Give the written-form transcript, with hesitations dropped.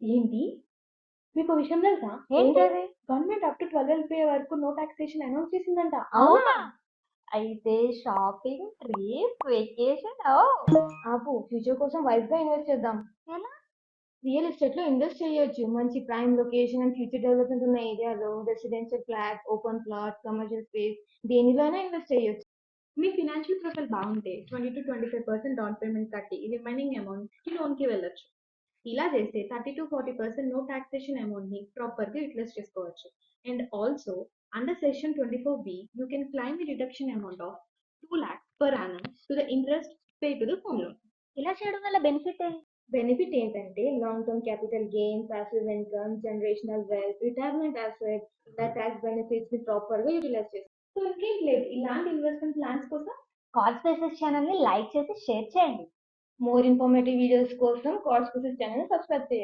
ఏంటి? మీకో విషయం తెలుసా? ఏంటది? గవర్నమెంట్ అప్ టు 12 LPA వరకు నో టాక్సేషన్ అనౌన్స్ చేసిందంట. అవునా? అయితే షాపింగ్, ట్రిప్, వెకేషన్ ఆపు, ఫ్యూచర్ కోసం వైస్‌గా ఇన్వెస్ట్ చేద్దాం. ఎలా? రియల్ ఎస్టేట్‌లో ఇన్వెస్ట్ చేయొచ్చు. మంచి prime location and future development ఉన్న ఏరియాలో residential flat, open plot, commercial space దేనిలో అయినా ఇన్వెస్ట్ చేయొచ్చు. మీ ఫినాన్షియల్ ప్రొఫైల్ బాగుంటే 20-25% డౌన్ పేమెంట్ కట్టి రిమైనింగ్ అమౌంట్‌కి లోన్‌కి వెళ్ళొచ్చు. ఇలా చేస్తే 30-40% నో టాక్సేషన్ అమౌంట్‌ని ప్రాపర్‌గా యుటిలైజ్ చేసుకోవచ్చు. And also under section 24B you can claim the deduction amount of 2 lakhs per annum to the interest paid to the home loan. ఇలా చేయడం వల్ల బెనిఫిట్ ఏంటి? బెనిఫిట్ ఏంటంటే long term capital gain, passive income, generational wealth, retirement assets, ఇలా tax benefits ని proper గా utilise చేస్తారు. So ఇంకేం లేదు, ఇలాంటి ఇన్వెస్ట్మెంట్ ప్లాన్స్ కోసం కార్డ్ స్పేసెస్ ఛానల్ ని లైక్ చేసి షేర్ చేయండి. మోర్ ఇన్ఫర్మేటివ్ వీడియోస్ కోసం కార్డ్ స్పెసిస్ ఛానల్ సబ్స్క్రైబ్ చేయండి.